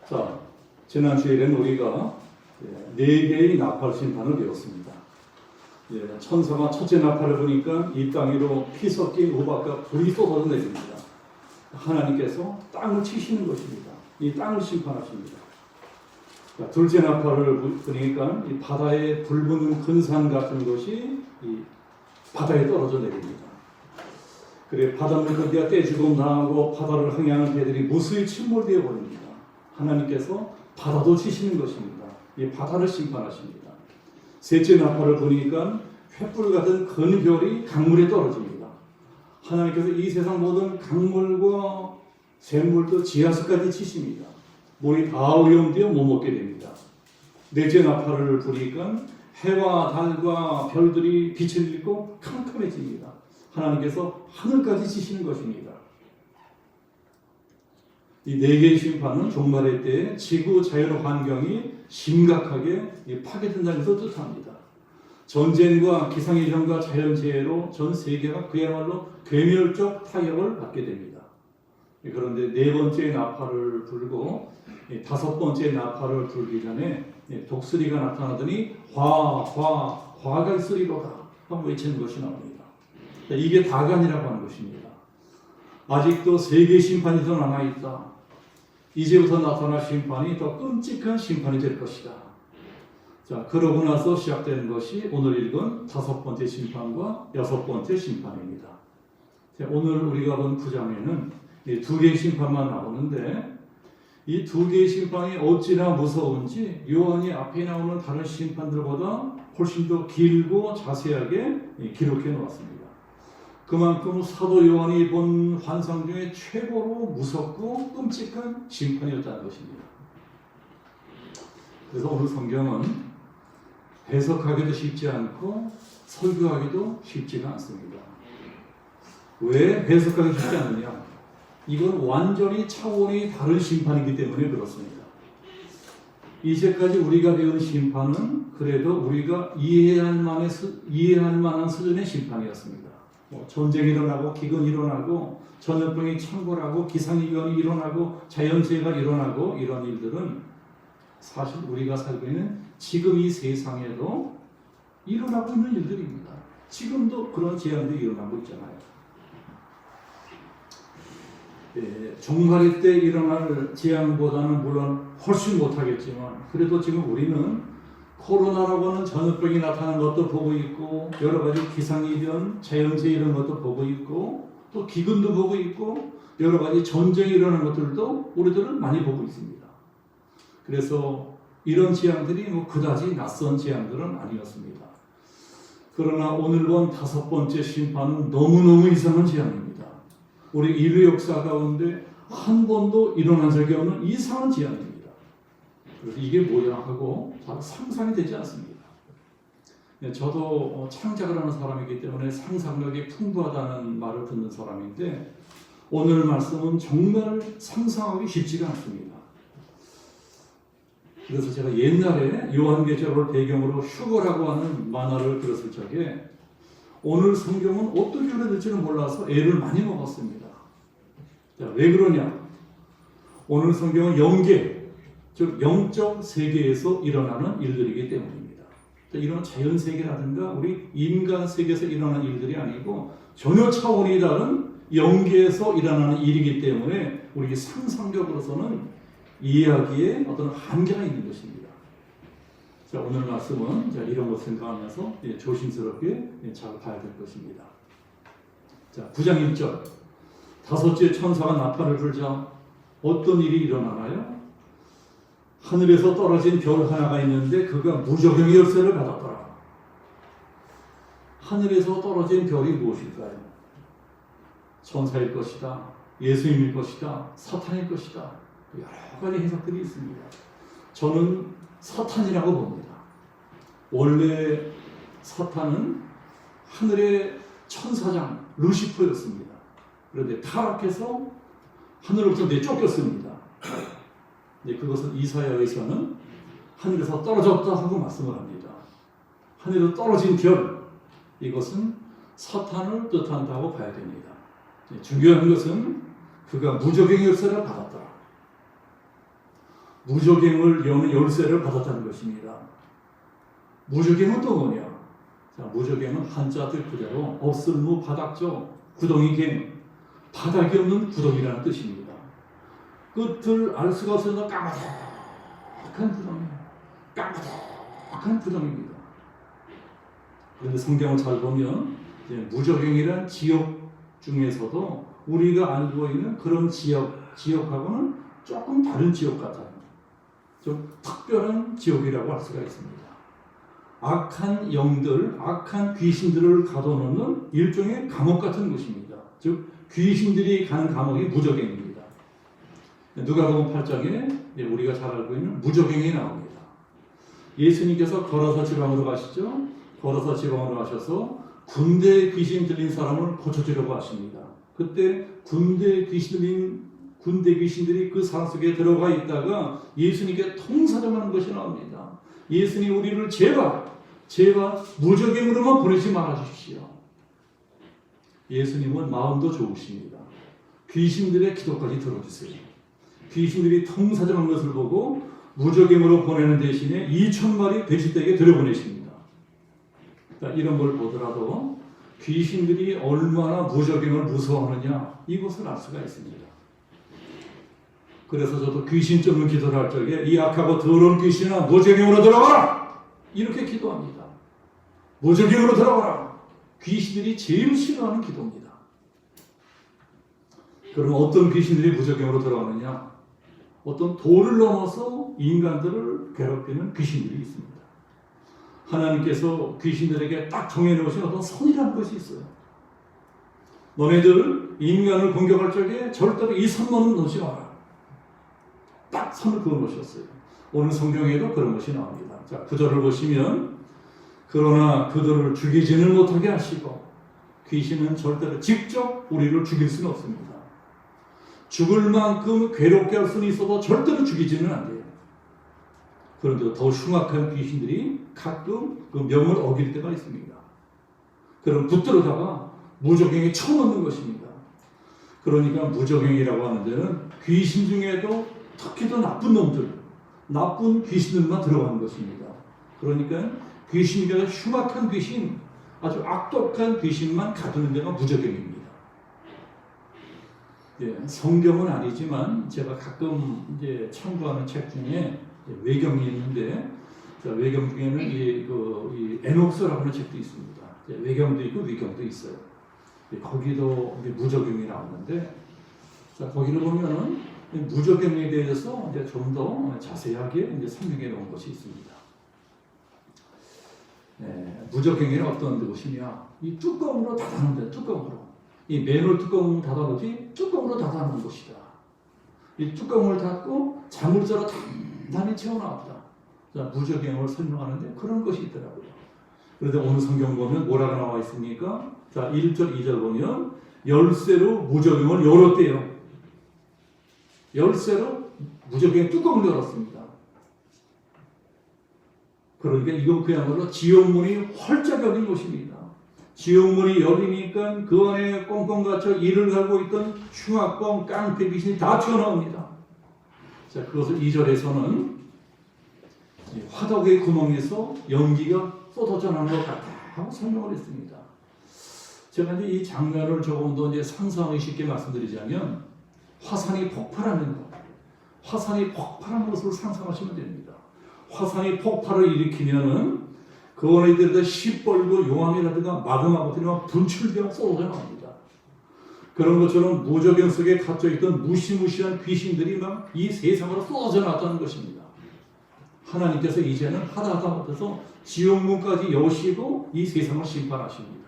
자, 지난 주일에는 우리가 네 개의 나팔 심판을 배웠습니다. 천사가 첫째 나팔을 보니까 이 땅 위로 피 섞인 우박과 불이 쏟아져 내립니다. 하나님께서 땅을 치시는 것입니다. 이 땅을 심판하십니다. 자, 둘째 나팔을 보니까 이 바다에 불붙는 근산 같은 것이 이 바다에 떨어져 내립니다. 그래 바닷물 거기가 떼주고 나가고 바다를 항해하는 배들이 무수히 침몰되어 버립니다. 하나님께서 바다도 치시는 것입니다. 이 바다를 심판하십니다. 셋째 나팔을 보니까 횃불 같은 큰 별이 강물에 떨어집니다. 하나님께서 이 세상 모든 강물과 샘물도 지하수까지 치십니다. 물이 다 오염되어 못 먹게 됩니다. 넷째 나팔을 부니까 해와 달과 별들이 빛을 잃고 캄캄해집니다. 하나님께서 하늘까지 치시는 것입니다. 이 네 개의 심판은 종말의 때에 지구 자연 환경이 심각하게 파괴된다는 것을 뜻합니다. 전쟁과 기상이변과 자연재해로 전 세계가 그야말로 괴멸적 타격을 받게 됩니다. 그런데 네 번째 나팔을 불고 다섯 번째 나팔을 불기 전에 독수리가 나타나더니 화가 있으리로다 하고 외치는 것이 나옵니다. 이게 다가 아니라고 하는 것입니다. 아직도 세계 심판이 더 남아있다. 이제부터 나타날 심판이 더 끔찍한 심판이 될 것이다. 자, 그러고 나서 시작되는 것이 오늘 읽은 다섯 번째 심판과 여섯 번째 심판입니다. 자, 오늘 우리가 본 9장에는 두 개의 심판만 나오는데 이 두 개의 심판이 어찌나 무서운지 요한이 앞에 나오는 다른 심판들보다 훨씬 더 길고 자세하게 기록해 놓았습니다. 그만큼 사도 요한이 본 환상 중에 최고로 무섭고 끔찍한 심판이었다는 것입니다. 그래서 오늘 성경은 해석하기도 쉽지 않고 설교하기도 쉽지가 않습니다. 왜 해석하기 쉽지 않느냐? 이건 완전히 차원이 다른 심판이기 때문에 그렇습니다. 이제까지 우리가 배운 심판은 그래도 우리가 이해할 만한 수준의 심판이었습니다. 전쟁이 일어나고 기근이 일어나고 전염병이 창궐하고 기상이변이 일어나고 자연재해가 일어나고 이런 일들은 사실 우리가 살고 있는 지금 이 세상에도 일어나고 있는 일들입니다. 지금도 그런 재앙들이 일어나고 있잖아요. 종말의 때 일어날 재앙보다는 물론 훨씬 못하겠지만 그래도 지금 우리는 코로나라고 하는 전염병이 나타나는 것도 보고 있고 여러 가지 기상이변, 자연재해 이런 것도 보고 있고 또 기근도 보고 있고 여러 가지 전쟁이 일어나는 것들도 우리들은 많이 보고 있습니다. 그래서 이런 재앙들이 그다지 낯선 재앙들은 아니었습니다. 그러나 오늘 본 다섯 번째 심판은 너무너무 이상한 재앙입니다. 우리 인류 역사 가운데 한 번도 일어난 적이 없는 이상한 재앙입니다. 그래서 이게 뭐야 하고 잘 상상이 되지 않습니다. 저도 창작을 하는 사람이기 때문에 상상력이 풍부하다는 말을 듣는 사람인데 오늘 말씀은 정말 상상하기 쉽지가 않습니다. 그래서 제가 옛날에 요한계시록을 배경으로 휴거라고 하는 만화를 들었을 적에 오늘 성경은 어떻게 그려질지는 몰라서 애를 많이 먹었습니다. 자, 왜 그러냐? 오늘 성경은 영계, 즉 영적 세계에서 일어나는 일들이기 때문입니다. 이런 자연 세계라든가 우리 인간 세계에서 일어나는 일들이 아니고 전혀 차원이 다른 영계에서 일어나는 일이기 때문에 우리 상상력으로서는 이야기에 어떤 한계가 있는 것입니다. 자, 오늘 말씀은 이런 것을 생각하면서 조심스럽게 잘 봐야 될 것입니다. 자, 9장 1절. 다섯째 천사가 나팔을 불자 어떤 일이 일어나나요? 하늘에서 떨어진 별 하나가 있는데 그가 무저경의 열쇠를 받았더라. 하늘에서 떨어진 별이 무엇일까요? 천사일 것이다. 예수님일 것이다. 사탄일 것이다. 여러 가지 해석들이 있습니다. 저는 사탄이라고 봅니다. 원래 사탄은 하늘의 천사장 루시퍼였습니다. 그런데 타락해서 하늘로부터 내쫓겼습니다. 그것은 이사야에서는 하늘에서 떨어졌다 하고 말씀을 합니다. 하늘에서 떨어진 별, 이것은 사탄을 뜻한다고 봐야 됩니다. 중요한 것은 그가 무저경의 열쇠를 받았더라. 무적행을 여는 열쇠를 받았다는 것입니다. 무적행은 또 뭐냐? 자, 무적행은 한자 뜻 그대로 없을무 바닥죠. 구덩이 갱, 바닥이 없는 구덩이라는 뜻입니다. 끝을 알 수가 없어서 까마득한 구덩이, 까마득한 구덩이입니다. 그런데 성경을 잘 보면 무적행이란 지역 중에서도 우리가 알고 있는 그런 지역하고는 조금 다른 지역 같아요. 좀 특별한 지역이라고 할 수가 있습니다. 악한 영들, 악한 귀신들을 가둬놓는 일종의 감옥 같은 곳입니다. 즉 귀신들이 가는 감옥이 무적행입니다. 누가복음 8장에 우리가 잘 알고 있는 무적행이 나옵니다. 예수님께서 걸어서 지방으로 가시죠. 걸어서 지방으로 가셔서 군대 귀신 들린 사람을 고쳐주려고 하십니다. 그때 군대 귀신들이 그 사람 속에 들어가 있다가 예수님께 통사정하는 것이 나옵니다. 예수님 우리를 제발 무적행으로만 보내지 말아주십시오. 예수님은 마음도 좋으십니다. 귀신들의 기도까지 들어주세요. 귀신들이 통사정한 것을 보고 무적행으로 보내는 대신에 2,000마리 돼지떼에게 들여보내십니다. 이런 걸 보더라도 귀신들이 얼마나 무적행을 무서워하느냐 이것을 알 수가 있습니다. 그래서 저도 귀신 쫓는 기도를 할 적에 이 악하고 더러운 귀신아 무적행으로 들어가라! 이렇게 기도합니다. 무적행으로 들어가라! 귀신들이 제일 싫어하는 기도입니다. 그럼 어떤 귀신들이 무적행으로 들어가느냐? 어떤 도를 넘어서 인간들을 괴롭히는 귀신들이 있습니다. 하나님께서 귀신들에게 딱 정해놓으신 어떤 선이라는 것이 있어요. 너네들 인간을 공격할 적에 절대로 이 선만은 놓지 마라. 딱 선을 그어놓으셨어요. 오늘 성경에도 그런 것이 나옵니다. 자, 구절을 보시면 그러나 그들을 죽이지는 못하게 하시고 귀신은 절대로 직접 우리를 죽일 수는 없습니다. 죽을 만큼 괴롭게 할 수는 있어도 절대로 죽이지는 않아요. 그런데 더 흉악한 귀신들이 가끔 그 명을 어길 때가 있습니다. 그럼 붙들어다가 무적행에 쳐넣는 것입니다. 그러니까 무적행이라고 하는 데는 귀신 중에도 특히 더 나쁜 놈들, 나쁜 귀신들만 들어가는 것입니다. 그러니까 귀신이 아니라 흉악한 귀신, 아주 악독한 귀신만 가두는 데가 무적행입니다. 성경은 아니지만 제가 가끔 이제 참고하는 책 중에 외경이 있는데 외경 중에는 이 에녹스라고 하는 책도 있습니다. 외경도 있고 위경도 있어요. 거기도 무적행이 나오는데 거기를 보면은 무적행에 대해서 이제 좀 더 자세하게 이제 설명해 놓은 것이 있습니다. 무적행에는 어떤 곳이냐? 이 뚜껑으로 닫아놓은 데, 뚜껑으로. 이 맨홀 뚜껑을 닫아놓지 뚜껑으로 닫아놓은 곳이다. 이 뚜껑을 닫고 자물쇠로 단단히 채워놨다. 자, 무적행을 설명하는데 그런 것이 있더라고요. 그런데 오늘 성경 보면 뭐라고 나와 있습니까? 자, 1절, 2절 보면 열쇠로 무적행을 열었대요. 열쇠로 무적행의 뚜껑을 열었습니다. 그러니까 이건 그야말로 지옥문이 활짝 열린 곳입니다. 지옥문이 열리니까 그 안에 꽁꽁 갇혀 이를 갈고 있던 흉악범, 깡패 귀신이 다 튀어나옵니다. 자, 그것을 2절에서는 화덕의 구멍에서 연기가 쏟아져 나오는 것 같다 하고 설명을 했습니다. 제가 이제 이 장면을 조금 더 이제 상상하기 쉽게 말씀드리자면 화산이 폭발하는 것, 화산이 폭발하는 것을 상상하시면 됩니다. 화산이 폭발을 일으키면은 그 안에 들어다 시뻘고 용암이라든가 마그마 같은 분출되어 쏟아져 나옵니다. 그런 것처럼 무적행 속에 갇혀있던 무시무시한 귀신들이 막 이 세상으로 쏟아져 나왔다는 것입니다. 하나님께서 이제는 하다 못해서 지옥문까지 여시고 이 세상을 심판하십니다.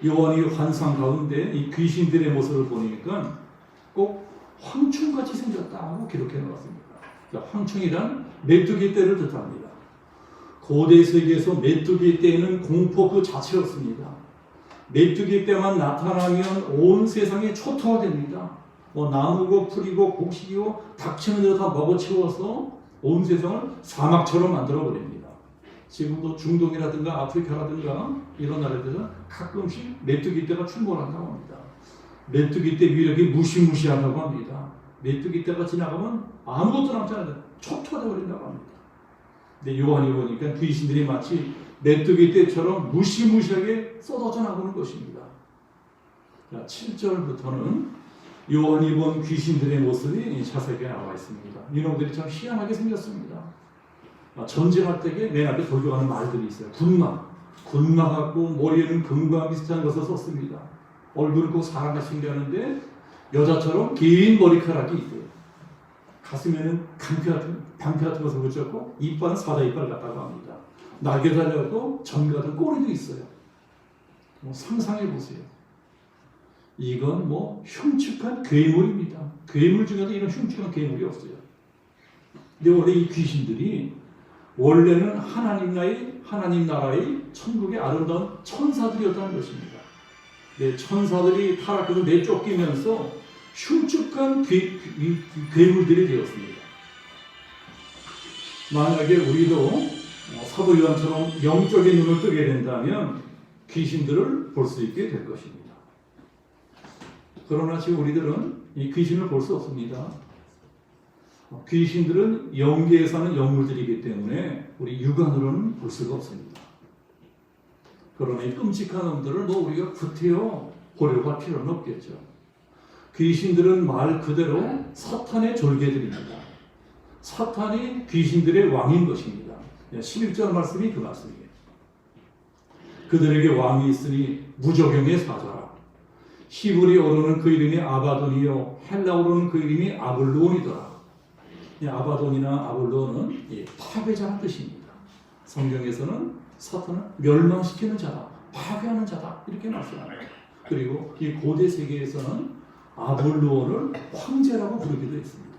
요한이 환상 가운데 이 귀신들의 모습을 보니까 꼭 황충같이 생겼다고 기록해 놓았습니다. 황충이란 메뚜기 떼를 뜻합니다. 고대 세계에서 메뚜기 떼는 공포 그 자체였습니다. 메뚜기 떼만 나타나면 온 세상이 초토화됩니다. 나무고 풀이고 곡식이고 닥치는 대로 다 먹어치워서 온 세상을 사막처럼 만들어버립니다. 지금도 중동이라든가 아프리카라든가 이런 나라들은 가끔씩 메뚜기 떼가 출몰한다고 합니다. 메뚜기 떼 위력이 무시무시하다고 합니다. 메뚜기 떼가 지나가면 아무것도 남지 않아요. 초토화돼 버린다고 합니다. 근데 요한이 보니까 귀신들이 마치 메뚜기 떼처럼 무시무시하게 쏟아져 나오는 것입니다. 자, 7절부터는 요한이 본 귀신들의 모습이 자세하게 나와 있습니다. 이놈들이 참 희한하게 생겼습니다. 전쟁할 때에 맨 앞에 돌격하는 말들이 있어요. 군마 같고 머리에는 금과 비슷한 것을 썼습니다. 얼굴은 꼭 사람같이 생겼는데 여자처럼 긴 머리카락이 있대요. 가슴에는 방패 같은 것을 붙였고 이빨은 사자 이빨 같다고 합니다. 날개 달렸고 점 같은 꼬리도 있어요. 상상해 보세요. 이건 흉측한 괴물입니다. 괴물 중에도 이런 흉측한 괴물이 없어요. 근데 원래 이 귀신들이 원래는 하나님 나라의 천국의 아름다운 천사들이었다는 것입니다. 네, 천사들이 타락해서 내쫓기면서 흉측한 괴물들이 되었습니다. 만약에 우리도 사도 요한처럼 영적인 눈을 뜨게 된다면 귀신들을 볼 수 있게 될 것입니다. 그러나 지금 우리들은 이 귀신을 볼 수 없습니다. 귀신들은 영계에 사는 영물들이기 때문에 우리 육안으로는 볼 수가 없습니다. 그러나 이 끔찍한 놈들을 우리가 구태여 보려고 할 필요는 없겠죠. 귀신들은 말 그대로 사탄의 졸개들입니다. 사탄이 귀신들의 왕인 것입니다. 11절 말씀이 그 말씀이에요. 그들에게 왕이 있으니 무적용의 사자라. 히브리어로는 그 이름이 아바돈이요 헬라어로는 그 이름이 아블론이더라. 아바돈이나 아블론은 파괴자라는 뜻입니다. 성경에서는 사탄을 멸망시키는 자다, 파괴하는 자다 이렇게 말씀합니다. 그리고 이 고대 세계에서는 아볼론을 황제라고 부르기도 했습니다.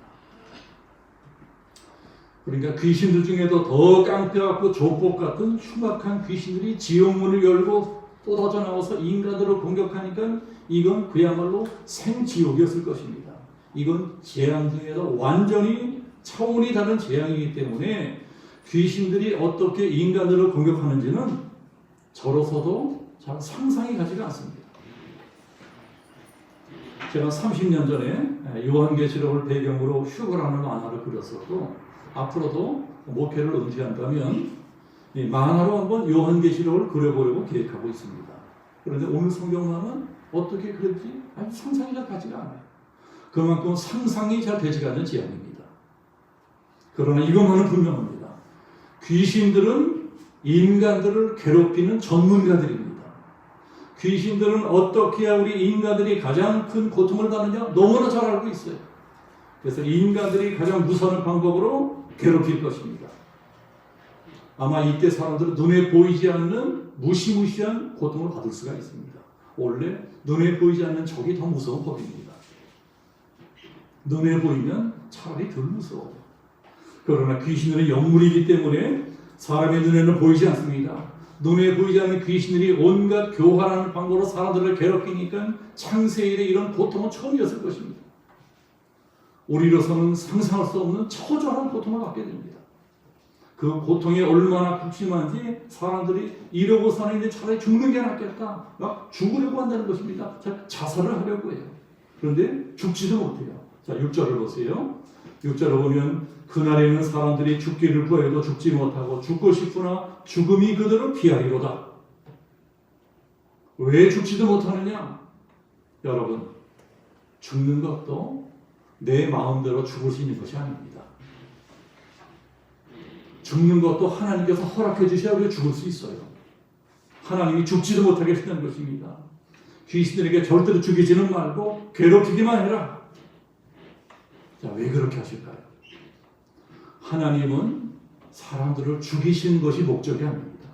그러니까 귀신들 중에도 더 깡패같고 조폭 같은 흉악한 귀신들이 지옥문을 열고 쏟아져 나와서 인간들을 공격하니까 이건 그야말로 생지옥이었을 것입니다. 이건 재앙 중에도 완전히 차원이 다른 재앙이기 때문에 귀신들이 어떻게 인간들을 공격하는지는 저로서도 잘 상상이 가지가 않습니다. 제가 30년 전에 요한계시록을 배경으로 휴거라는 만화를 그렸었고 앞으로도 목회를 은퇴한다면 이 만화로 한번 요한계시록을 그려보려고 계획하고 있습니다. 그런데 오늘 성경만은 어떻게 그릴지 아주 상상이 잘 가지가 않아요. 그만큼 상상이 잘 되지가 않는 재앙입니다. 그러나 이것만은 분명합니다. 귀신들은 인간들을 괴롭히는 전문가들입니다. 귀신들은 어떻게 해야 우리 인간들이 가장 큰 고통을 받느냐 너무나 잘 알고 있어요. 그래서 인간들이 가장 무서운 방법으로 괴롭힐 것입니다. 아마 이때 사람들은 눈에 보이지 않는 무시무시한 고통을 받을 수가 있습니다. 원래 눈에 보이지 않는 적이 더 무서운 법입니다. 눈에 보이면 차라리 덜 무서워요. 그러나 귀신들은 영물이기 때문에 사람의 눈에는 보이지 않습니다. 눈에 보이지 않는 귀신들이 온갖 교활한 방법으로 사람들을 괴롭히니까 창세일에 이런 고통은 처음이었을 것입니다. 우리로서는 상상할 수 없는 처절한 고통을 받게 됩니다. 그 고통이 얼마나 극심한지 사람들이 이러고 사는데 차라리 죽는 게 낫겠다. 막 죽으려고 한다는 것입니다. 자살을 하려고 해요. 그런데 죽지도 못해요. 자, 6절을 보세요. 6절을 보면 그날에는 사람들이 죽기를 구해도 죽지 못하고 죽고 싶으나 죽음이 그들을 피하리로다. 왜 죽지도 못하느냐? 여러분, 죽는 것도 내 마음대로 죽을 수 있는 것이 아닙니다. 죽는 것도 하나님께서 허락해 주셔야 우리가 죽을 수 있어요. 하나님이 죽지도 못하게 하시는 것입니다. 귀신들에게 절대로 죽이지는 말고 괴롭히기만 해라. 자, 왜 그렇게 하실까요? 하나님은 사람들을 죽이시는 것이 목적이 아닙니다.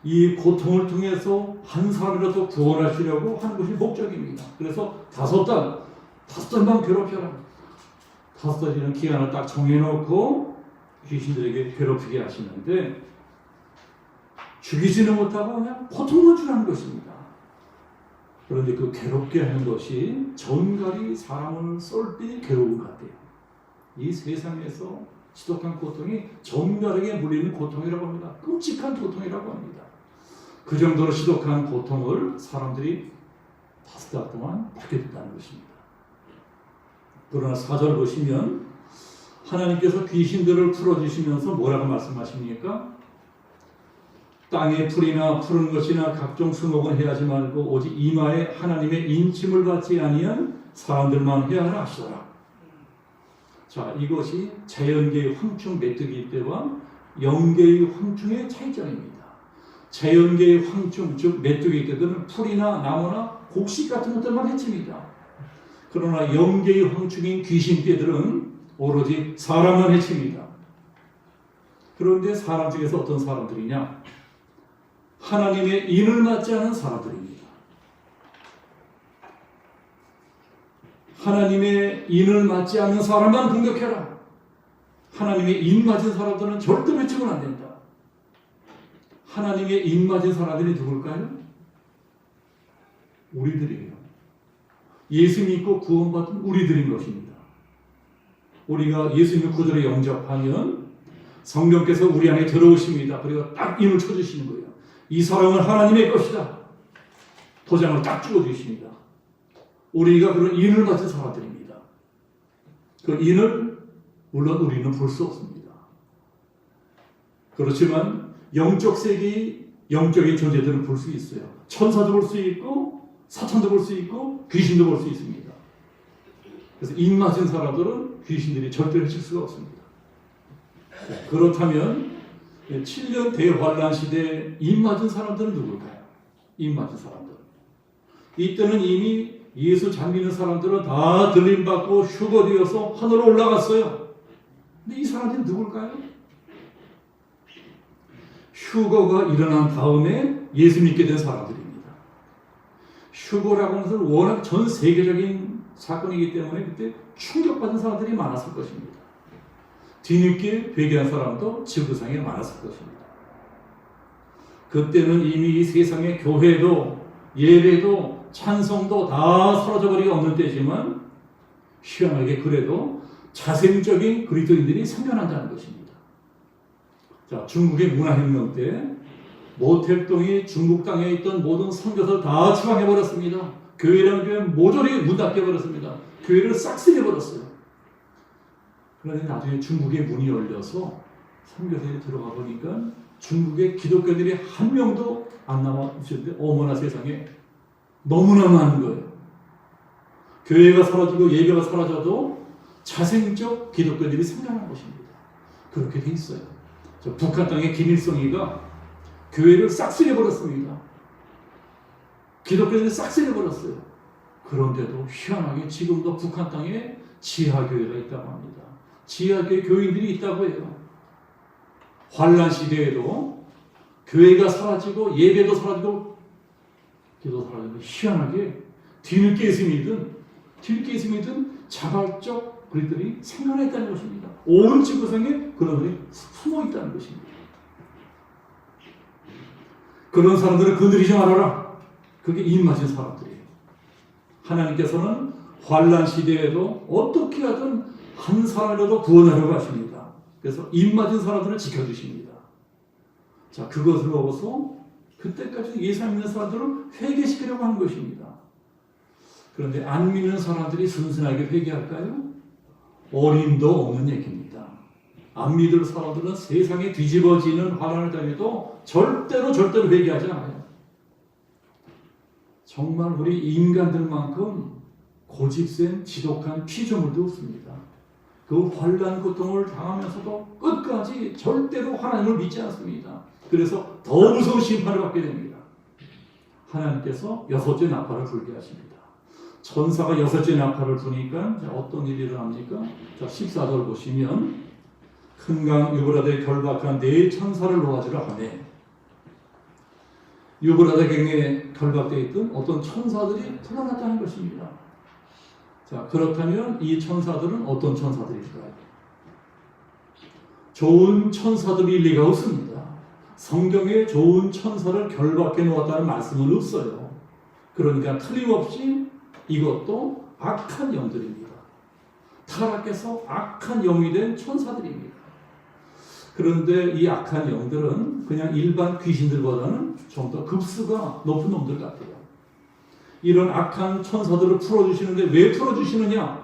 이 고통을 통해서 한 사람이라도 구원하시려고 하는 것이 목적입니다. 그래서 5달만 괴롭혀라. 5달이라는 기간을 딱 정해놓고 귀신들에게 괴롭히게 하시는데 죽이지는 못하고 그냥 고통만 주라는 것입니다. 그런데 그 괴롭게 하는 것이 전갈이 사람을 쏠 때 괴로운 것 같아요. 이 세상에서 지독한 고통이 전갈에게 물리는 고통이라고 합니다. 끔찍한 고통이라고 합니다. 그 정도로 지독한 고통을 사람들이 5달 동안 받게 됐다는 것입니다. 그러나 4절 보시면 하나님께서 귀신들을 풀어주시면서 뭐라고 말씀하십니까? 땅의 풀이나 푸른 것이나 각종 수목은 해하지 말고 오직 이마에 하나님의 인침을 받지 아니한 사람들만 해야 하라 하시더라. 자, 이것이 자연계의 황충 메뚜기 떼와 영계의 황충의 차이점입니다. 자연계의 황충, 즉 메뚜기 떼들은 풀이나 나무나 곡식 같은 것들만 해칩니다. 그러나 영계의 황충인 귀신 떼들은 오로지 사람만 해칩니다. 그런데 사람 중에서 어떤 사람들이냐? 하나님의 인을 맞지 않은 사람들입니다. 하나님의 인을 맞지 않는 사람만 공격해라. 하나님의 인 맞은 사람들은 절대 해치면 안 된다. 하나님의 인 맞은 사람들이 누굴까요? 우리들이에요. 예수 믿고 구원받은 우리들인 것입니다. 우리가 예수님의 구주로 영접하면 성령께서 우리 안에 들어오십니다. 그리고 딱 인을 쳐주시는 거예요. 이 사람은 하나님의 것이다. 도장을 딱 찍어주십니다. 우리가 그런 인을 받은 사람들입니다. 그 인을 물론 우리는 볼 수 없습니다. 그렇지만 영적 세계의 영적인 존재들은 볼 수 있어요. 천사도 볼 수 있고 사탄도 볼 수 있고 귀신도 볼 수 있습니다. 그래서 인 맞은 사람들은 귀신들이 절대로 해칠 수가 없습니다. 그렇다면 7년 대환란 시대에 인 맞은 사람들은 누굴까요? 인 맞은 사람들. 이때는 이미 예수 잘 믿는 사람들은 다 들림받고 휴거되어서 하늘로 올라갔어요. 근데 이 사람들이 누굴까요? 휴거가 일어난 다음에 예수 믿게 된 사람들입니다. 휴거라고 하는 것은 워낙 전 세계적인 사건이기 때문에 그때 충격받은 사람들이 많았을 것입니다. 뒤늦게 회개한 사람도 지구상에 많았을 것입니다. 그때는 이미 이 세상의 교회도 예배도 찬송도 다 사라져버리기 없는 때지만 희한하게 그래도 자생적인 그리스도인들이 생겨난다는 것입니다. 자, 중국의 문화혁명 때 모택동이 중국 땅에 있던 모든 선교사를 다 추방해버렸습니다. 교회라는 교회 모조리 문 닫혀버렸습니다. 교회를 싹쓸이해버렸어요. 그런데 나중에 중국의 문이 열려서 선교사에 들어가 보니까 중국의 기독교들이 한 명도 안 남아 있었는데 어머나 세상에 너무나 많은 거예요. 교회가 사라지고 예배가 사라져도 자생적 기독교들이 생겨난 것입니다. 그렇게 돼 있어요. 북한 땅의 김일성이가 교회를 싹쓸이해버렸습니다. 기독교들이 싹쓸이해버렸어요. 그런데도 희한하게 지금도 북한 땅에 지하교회가 있다고 합니다. 지하교회 교인들이 있다고 해요. 환란 시대에도 교회가 사라지고 예배도 사라지고 기도 사라지고 희한하게 뒤늦게 예수 믿은 자발적 그리스도들이 생겨났다는 것입니다. 온 지구상에 그런 분이 숨어 있다는 것입니다. 그런 사람들은 건드리지 말아라. 그게 입맞은 사람들이에요. 하나님께서는 환란 시대에도 어떻게 하든 한 사람이라도 구원하려고 하십니다. 그래서 입맞은 사람들을 지켜주십니다. 자, 그것을 보고서 그때까지 예수 안 믿는 사람들을 회개시키려고 하는 것입니다. 그런데 안 믿는 사람들이 순순하게 회개할까요? 어림도 없는 얘기입니다. 안 믿을 사람들은 세상에 뒤집어지는 환난을 당해도 절대로 회개하지 않아요. 정말 우리 인간들만큼 고집센 지독한 피조물도 없습니다. 그 환난 고통을 당하면서도 끝까지 절대로 하나님을 믿지 않습니다. 그래서 더 무서운 심판을 받게 됩니다. 하나님께서 여섯째 나팔을 불게 하십니다. 천사가 여섯째 나팔을 부니까 어떤 일이 일어납니까? 자, 14절 보시면 큰 강 유브라데에 결박한 네 천사를 놓아주라 하네. 유브라데 강에 결박되어 있던 어떤 천사들이 풀어났다는 것입니다. 자, 그렇다면 이 천사들은 어떤 천사들일까요? 좋은 천사들일 리가 없습니다. 성경에 좋은 천사를 결박해 놓았다는 말씀은 없어요. 그러니까 틀림없이 이것도 악한 영들입니다. 타락해서 악한 영이 된 천사들입니다. 그런데 이 악한 영들은 그냥 일반 귀신들보다는 좀 더 급수가 높은 놈들 같아요. 이런 악한 천사들을 풀어주시는데 왜 풀어주시느냐?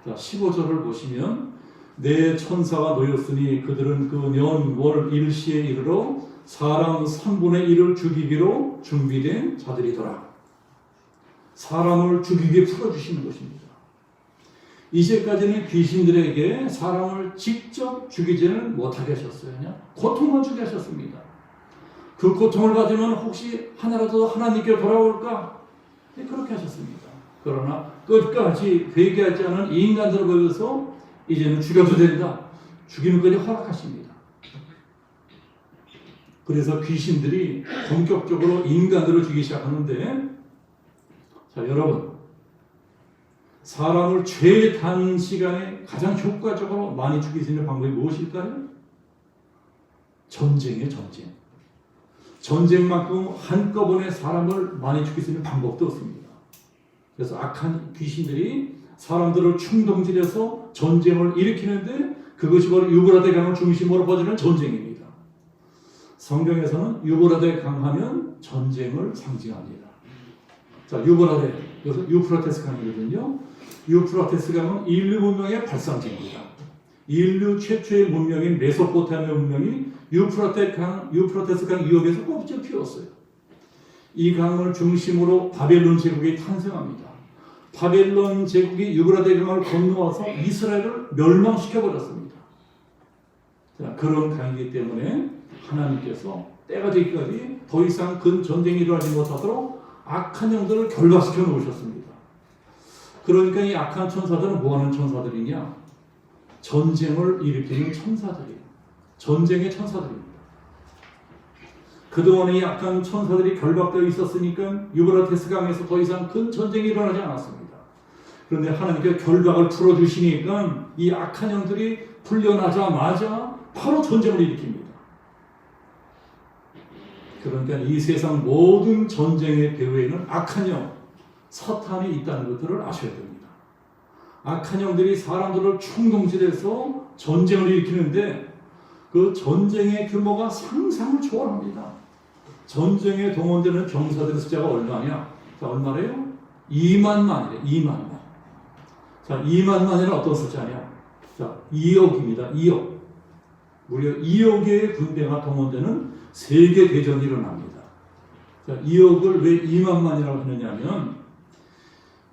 자, 15절을 보시면 내 천사가 놓였으니 그들은 그 년, 월, 일시에 이르러 사람 3분의 1을 죽이기로 준비된 자들이더라. 사람을 죽이게 풀어주시는 것입니다. 이제까지는 귀신들에게 사람을 직접 죽이지는 못하게 하셨어요. 그냥 고통만 주게 하셨습니다. 그 고통을 받으면 혹시 하나라도 하나님께 돌아올까? 네, 그렇게 하셨습니다. 그러나 끝까지 회개하지 않은 인간들을 보여서 이제는 죽여도 된다. 죽이는 것이 허락하십니다. 그래서 귀신들이 본격적으로 인간들을 죽이기 시작하는데, 자, 여러분, 사람을 최단시간에 가장 효과적으로 많이 죽일 수 있는 방법이 무엇일까요? 전쟁이에요, 전쟁. 전쟁만큼 한꺼번에 사람을 많이 죽일 수 있는 방법도 없습니다. 그래서 악한 귀신들이 사람들을 충동질해서 전쟁을 일으키는데 그것이 바로 유브라데 강을 중심으로 벌어지는 전쟁입니다. 성경에서는 유브라데 강하면 전쟁을 상징합니다. 자, 유브라데, 여기서 유프라테스 강이거든요. 유프라테스 강은 인류 문명의 발상지입니다. 인류 최초의 문명인 메소포타미아 문명이 유프라테스 강 이역에서 꽃을 피웠어요. 이 강을 중심으로 바벨론 제국이 탄생합니다. 바벨론 제국이 유브라데 강을 건너와서 이스라엘을 멸망시켜버렸습니다. 자, 그런 강이기 때문에 하나님께서 때가 되기까지 더 이상 그 전쟁이 일어나지 못하도록 악한 영들을 결박시켜 놓으셨습니다. 그러니까 이 악한 천사들은 뭐하는 천사들이냐? 전쟁을 일으키는 천사들이에요. 전쟁의 천사들입니다. 그동안에 이 악한 천사들이 결박되어 있었으니까 유브라테스 강에서 더 이상 큰 전쟁이 일어나지 않았습니다. 그런데 하나님께서 결박을 풀어주시니까 이 악한 영들이 풀려나자마자 바로 전쟁을 일으킵니다. 그러니까 이 세상 모든 전쟁의 배후에는 악한 영, 사탄이 있다는 것들을 아셔야 됩니다. 악한 영들이 사람들을 충동질해서 전쟁을 일으키는데 그 전쟁의 규모가 상상을 초월합니다. 전쟁에 동원되는 병사들의 숫자가 얼마냐? 자, 얼마래요? 2만만이래. 2만만. 자, 2만만이란 어떤 숫자냐? 자, 2억입니다. 2억. 무려 2억의 군대가 동원되는 세계 대전이 일어납니다. 자, 2억을 왜 2만만이라고 하느냐면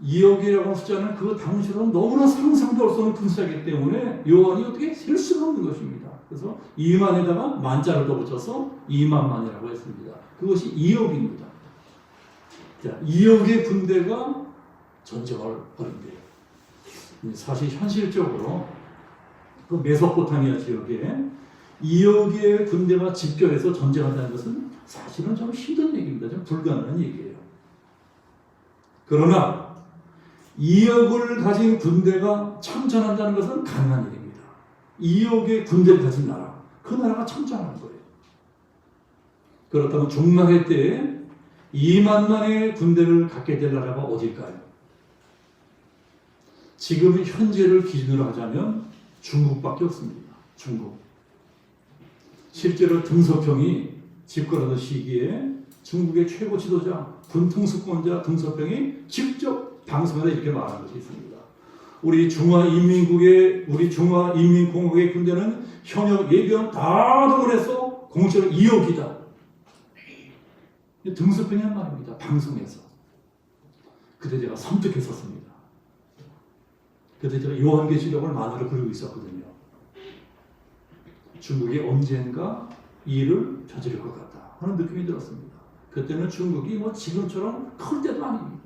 2억이라고 하는 숫자는 그 당시로는 너무나 상상도 할 수 없는 큰 숫자이기 때문에 요한이 어떻게 셀 수가 없는 것입니다. 그래서 2만에다가 만자를 더 붙여서 2만만이라고 했습니다. 그것이 2억입니다. 자, 2억의 군대가 전쟁을 벌인대요. 사실 현실적으로 그 메소포타미아 지역에 2억의 군대가 집결해서 전쟁한다는 것은 사실은 좀 힘든 얘기입니다. 좀 불가능한 얘기예요. 그러나 2억을 가진 군대가 참전한다는 것은 가능한 일입니다. 2억의 군대를 가진 나라, 그 나라가 참전하는 거예요. 그렇다면 종말의 때에 2만만의 군대를 갖게 될 나라가 어딜까요? 지금 현재를 기준으로 하자면 중국밖에 없습니다. 중국. 실제로 등소평이 집권하던 시기에 중국의 최고 지도자, 군통수권자 등소평이 직접 방송에서 이렇게 말한 것이 있습니다. 우리 중화인민공화국의 군대는 현역 예비원 다 동원해서 공식으로 2억이다. 등소평이 한 말입니다. 방송에서. 그때 제가 섬뜩했었습니다. 그때 제가 요한계시록을 만화로 그리고 있었거든요. 중국이 언젠가 이 일을 저지를 것 같다 하는 느낌이 들었습니다. 그때는 중국이 뭐 지금처럼 클 때도 아닙니다.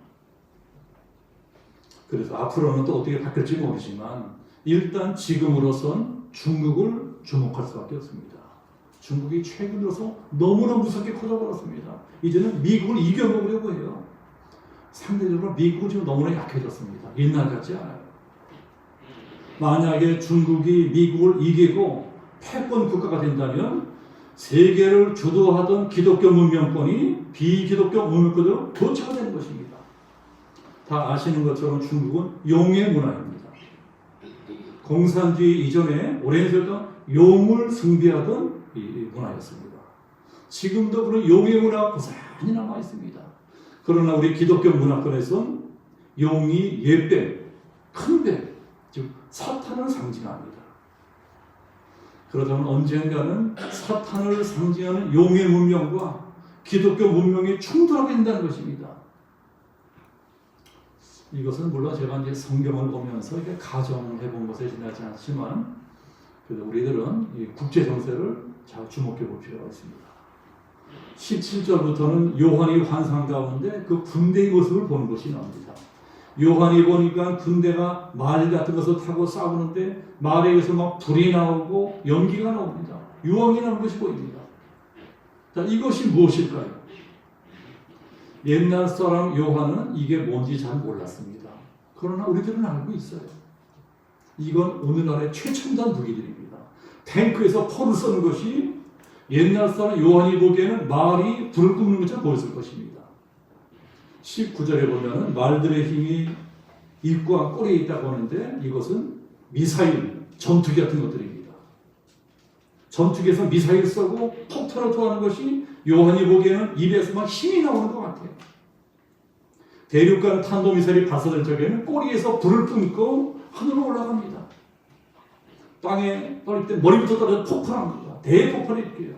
그래서 앞으로는 또 어떻게 바뀔지 모르지만 일단 지금으로선 중국을 주목할 수밖에 없습니다. 중국이 최근 들어서 너무나 무섭게 커져버렸습니다. 이제는 미국을 이겨먹으려고 해요. 상대적으로 미국은 지금 너무나 약해졌습니다. 옛날 같지 않아요. 만약에 중국이 미국을 이기고 패권 국가가 된다면 세계를 주도하던 기독교 문명권이 비기독교 문명권으로 교체가 되는 것입니다. 다 아시는 것처럼 중국은 용의 문화입니다. 공산주의 이전에 오랜 세월 용을 숭배하던 이 문화였습니다. 지금도 그런 용의 문화가 고스란히 남아 있습니다. 그러나 우리 기독교 문화권에서는 용이 옛뱀, 큰뱀, 즉 사탄을 상징합니다. 그러다면 언젠가는 사탄을 상징하는 용의 문명과 기독교 문명이 충돌하게 된다는 것입니다. 이것은 물론 제가 이제 성경을 보면서 이렇게 가정을 해본 것에 지나지 않지만 그래도 우리들은 이 국제 정세를 잘 주목해 볼 필요가 있습니다. 17절부터는 요한이 환상 가운데 그 군대의 모습을 보는 것이 나옵니다. 요한이 보니까 군대가 말 같은 것을 타고 싸우는데 말에 의해서 막 불이 나오고 연기가 나옵니다. 유황이 나오는 것이 보입니다. 자, 이것이 무엇일까요? 옛날 사람 요한은 이게 뭔지 잘 몰랐습니다. 그러나 우리들은 알고 있어요. 이건 오늘날의 최첨단 무기들입니다. 탱크에서 포를 쏘는 것이 옛날 사람 요한이 보기에는 말이 불을 뿜는 것처럼 보였을 것입니다. 19절에 보면 말들의 힘이 입과 꼬리에 있다고 하는데 이것은 미사일, 전투기 같은 것들입니다. 전투기에서 미사일 쏘고 폭탄을 토하는 것이 요한이 보기에는 입에서 막 힘이 나오는 것 같아요. 대륙간 탄도미사일이 발사될 적에는 꼬리에서 불을 뿜고 하늘로 올라갑니다. 땅에 떨어질 때 머리부터 떨어져 폭발합니다. 대폭발이 일게요.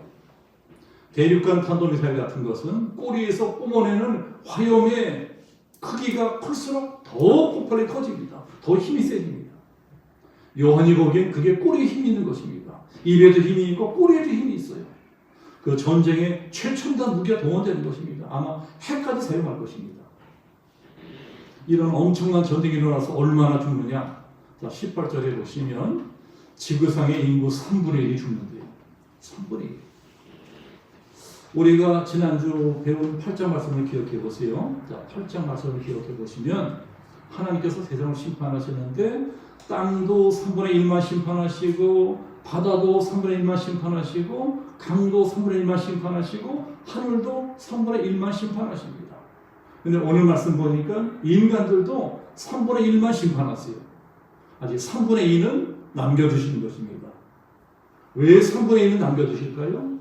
대륙간 탄도미사일 같은 것은 꼬리에서 뿜어내는 화염의 크기가 클수록 더 폭발이 커집니다. 더 힘이 세집니다. 요한이 보기엔 그게 꼬리에 힘이 있는 것입니다. 입에도 힘이 있고 꼬리에도 힘이 있어요. 그 전쟁의 최첨단 무기가 동원되는 것입니다. 아마 핵까지 사용할 것입니다. 이런 엄청난 전쟁이 일어나서 얼마나 죽느냐? 자, 18절에 보시면 지구상의 인구 3분의 1이 죽는데요. 3분의 1. 우리가 지난주 배운 8장 말씀을 기억해 보세요. 자, 8장 말씀을 기억해 보시면 하나님께서 세상을 심판하시는데 땅도 3분의 1만 심판하시고 바다도 3분의 1만 심판하시고 강도 3분의 1만 심판하시고 하늘도 3분의 1만 심판하십니다. 근데 오늘 말씀 보니까 인간들도 3분의 1만 심판하세요. 아직 3분의 2는 남겨두시는 것입니다. 왜 3분의 2는 남겨두실까요?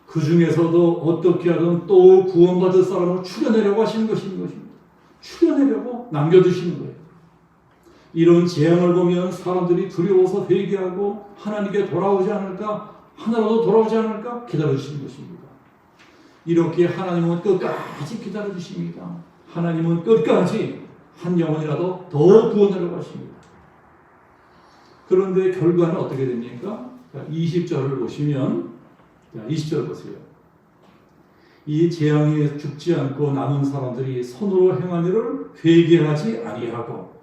그 중에서도 어떻게 하든 또 구원받을 사람을 추려내려고 하시는 것입니다. 추려내려고 남겨두시는 거예요. 이런 재앙을 보면 사람들이 두려워서 회개하고 하나님께 돌아오지 않을까, 하나라도 돌아오지 않을까 기다려주시는 것입니다. 이렇게 하나님은 끝까지 기다려주십니다. 하나님은 끝까지 한 영혼이라도 더 구원하려고 하십니다. 그런데 결과는 어떻게 됩니까? 20절을 보시면 20절 보세요. 이 재앙에 죽지 않고 남은 사람들이 손으로 행한 일을 회개하지 아니하고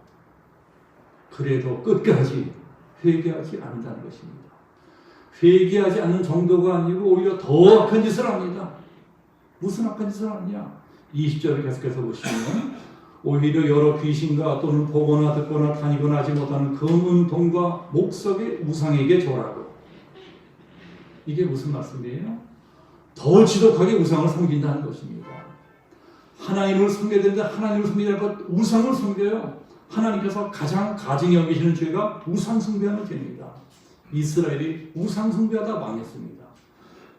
그래도 끝까지 회개하지 않는다는 것입니다. 회개하지 않는 정도가 아니고 오히려 더 악한 짓을 합니다. 무슨 악한 짓을 하느냐? 20절을 계속해서 보시면 오히려 여러 귀신과 또는 보거나 듣거나 다니거나 하지 못하는 금은 동과 목석의 우상에게 절하고. 이게 무슨 말씀이에요? 더 지독하게 우상을 섬긴다는 것입니다. 하나님을 섬겨야 되는데 하나님을 섬기지 않고 우상을 섬겨요. 하나님께서 가장 가증히 여기시는 죄가 우상 숭배하는 죄입니다. 이스라엘이 우상 숭배하다 망했습니다.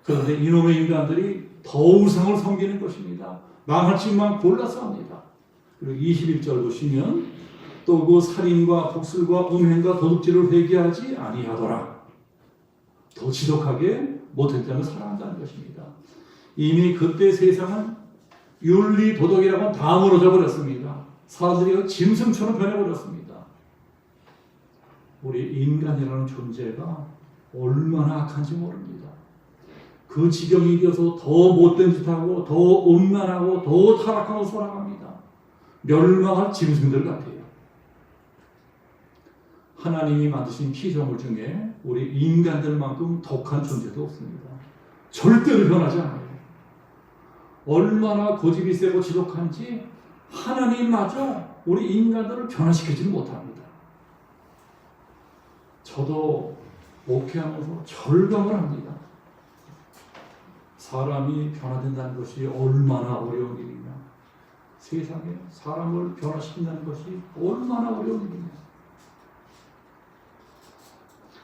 그런데 이놈의 인간들이 더 우상을 섬기는 것입니다. 망할 짓만 골라서 합니다. 그리고 21절 보시면 또 그 살인과 독술과 음행과 도둑질을 회개하지 아니하더라. 더 지독하게 못된 자를 사랑한다는 것입니다. 이미 그때 세상은 윤리 도덕이라고 다 무너져 버렸습니다. 사람들이 짐승처럼 변해버렸습니다. 우리 인간이라는 존재가 얼마나 악한지 모릅니다. 그 지경이 이어서 더 못된 짓하고 더 음란하고 더 타락하고 살아갑니다. 멸망할 짐승들 같아요. 하나님이 만드신 피조물 중에 우리 인간들만큼 독한 존재도 없습니다. 절대로 변하지 않아요. 얼마나 고집이 세고 지독한지 하나님마저 우리 인간들을 변화시키지는 못합니다. 저도 목회하면서 절감을 합니다. 사람이 변화된다는 것이 얼마나 어려운 일이냐. 세상에 사람을 변화시킨다는 것이 얼마나 어려운 일이냐.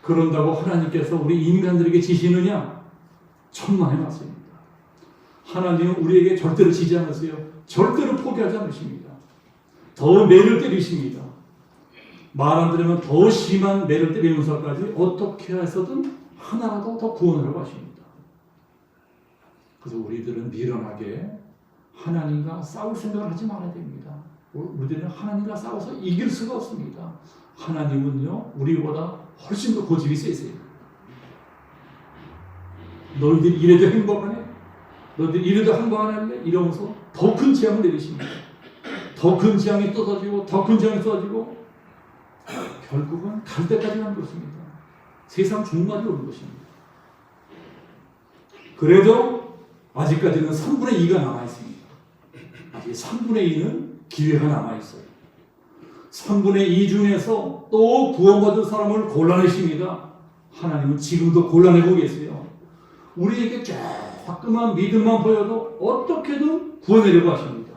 그런다고 하나님께서 우리 인간들에게 지시느냐? 천만의 말씀입니다. 하나님은 우리에게 절대로 지지 않으세요. 절대로 포기하지 않으십니다. 더 매를 때리십니다. 말 안 들으면 더 심한 매를 때리면서까지 어떻게 해서든 하나라도 더 구원하려고 하십니다. 그래서 우리들은 미련하게 하나님과 싸울 생각을 하지 말아야 됩니다. 우리들은 하나님과 싸워서 이길 수가 없습니다. 하나님은요, 우리보다 훨씬 더 고집이 세세요. 너희들 이래도 행복하네? 너희들 이래도 행복 안 할래? 이러면서 더 큰 재앙을 내리십니다. 더 큰 재앙이 쏟아지고 더 큰 재앙이 쏟아지고 결국은 갈 때까지 가는 것입니다. 세상 종말이 오는 것입니다. 그래도 아직까지는 3분의 2가 남아있습니다. 아직 3분의 2는 기회가 남아있어요. 3분의 2 중에서 또 구원받은 사람을 골라내십니다. 하나님은 지금도 골라내고 계세요. 우리에게 조그만 믿음만 보여도 어떻게든 구원하려고 하십니다.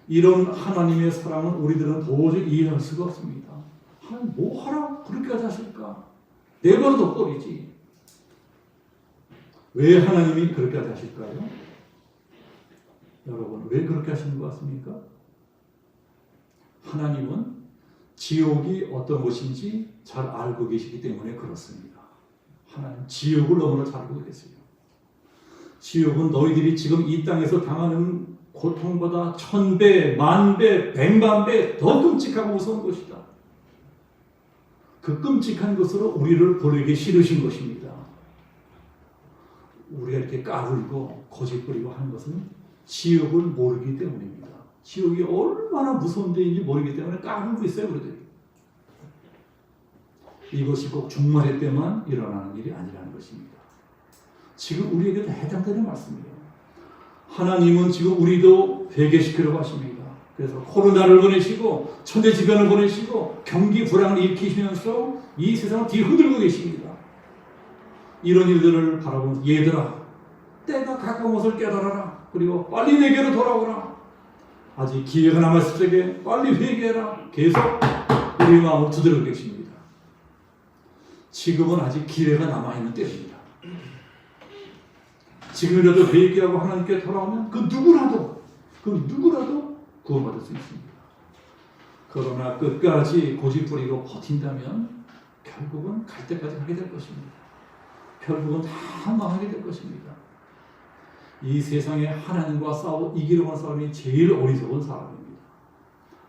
이런 하나님의 사랑은 우리들은 도저히 이해할 수가 없습니다. 하나님 뭐 하라고 그렇게까지 하실까? 내버려둬 버리지. 왜 하나님이 그렇게까지 하실까요? 여러분, 왜 그렇게 하시는 것 같습니까? 하나님은 지옥이 어떤 것인지 잘 알고 계시기 때문에 그렇습니다. 하나님 지옥을 너무나 잘 알고 계세요. 지옥은 너희들이 지금 이 땅에서 당하는 고통보다 1000배, 10,000배, 1,000,000배 더 끔찍하고 무서운 것이다. 그 끔찍한 것으로 우리를 보내기 싫으신 것입니다. 우리가 이렇게 까불고 고집부리고 하는 것은 지옥을 모르기 때문입니다. 지옥이 얼마나 무서운 데인지 모르기 때문에 까불고 있어요, 우리들이. 이것이 꼭 종말의 때만 일어나는 일이 아니라는 것입니다. 지금 우리에게도 해당되는 말씀이에요. 하나님은 지금 우리도 회개시키려고 하십니다. 그래서 코로나를 보내시고 천재지변을 보내시고 경기 불황을 일으키시면서 이 세상을 뒤흔들고 계십니다. 이런 일들을 바라보면서 얘들아, 때가 가까운 것을 깨달아라. 그리고 빨리 내게로 돌아오라. 아직 기회가 남았을 적에 빨리 회개해라. 계속 우리 마음을 두드리고 계십니다. 지금은 아직 기회가 남아있는 때입니다. 지금이라도 회개하고 하나님께 돌아오면 그 누구라도 구원받을 수 있습니다. 그러나 끝까지 고집부리고 버틴다면 결국은 갈 때까지 하게 될 것입니다. 결국은 다 망하게 될 것입니다. 이 세상에 하나님과 싸워 이기려고 하는 사람이 제일 어리석은 사람입니다.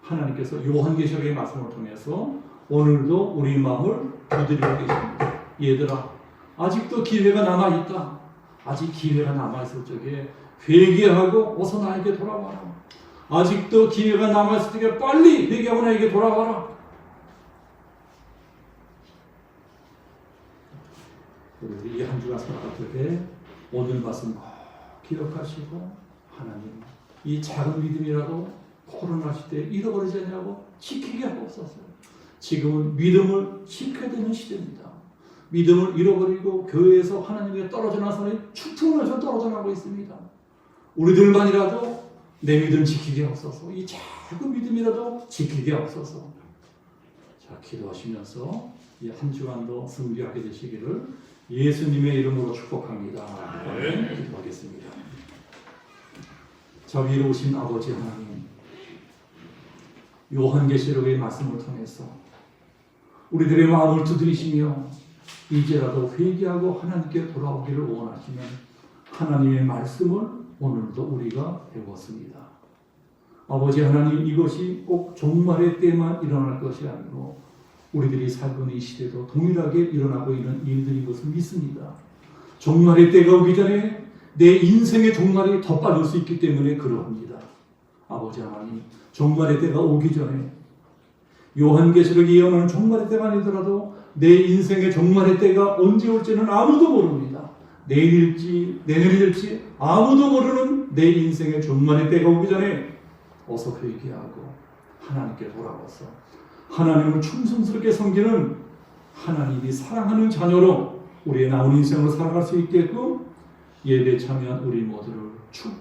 하나님께서 요한계시록의 말씀을 통해서 오늘도 우리 마음을 두드리고 계십니다. 얘들아, 아직도 기회가 남아있다. 아직 기회가 남아있을 적에 회개하고 어서 나에게 돌아와라. 아직도 기회가 남아있을 적에 빨리 회개하고 나에게 돌아와라. 우리 이 한 주간 살아갈 적에 오늘 말씀 기억하시고 하나님, 이 작은 믿음이라도 코로나 시대에 잃어버리지 않냐고 지키게 하옵소서. 지금은 믿음을 지켜야 되는 시대입니다. 믿음을 잃어버리고 교회에서 하나님께 떨어져 나간 사람이 추풍을 떨어져 나가고 있습니다. 우리들만이라도 내 믿음 지키게 하옵소서. 이 작은 믿음이라도 지키게 하옵소서. 자, 기도하시면서 이 한 주간도 승리하게 되시기를 예수님의 이름으로 축복합니다. 아멘. 기도하겠습니다. 자, 위로우신 아버지 하나님, 요한계시록의 말씀을 통해서 우리들의 마음을 두드리시며 이제라도 회개하고 하나님께 돌아오기를 원하시는 하나님의 말씀을 오늘도 우리가 배웠습니다. 아버지 하나님, 이것이 꼭 종말의 때만 일어날 것이 아니고 우리들이 살고 있는 이 시대도 동일하게 일어나고 있는 일들인 것을 믿습니다. 종말의 때가 오기 전에 내 인생의 종말이 덧받을 수 있기 때문에 그러합니다. 아버지 하나님, 종말의 때가 오기 전에 요한계시록이 예언하는 종말의 때가 아니더라도 내 인생의 종말의 때가 언제 올지는 아무도 모릅니다. 내일일지 내년일지 아무도 모르는 내 인생의 종말의 때가 오기 전에 어서 회개하고 하나님께 돌아와서 하나님을 충성스럽게 섬기는 하나님이 사랑하는 자녀로 우리의 남은 인생을 살아갈 수 있게끔 예배 참여한 우리 모두를 축복합니다.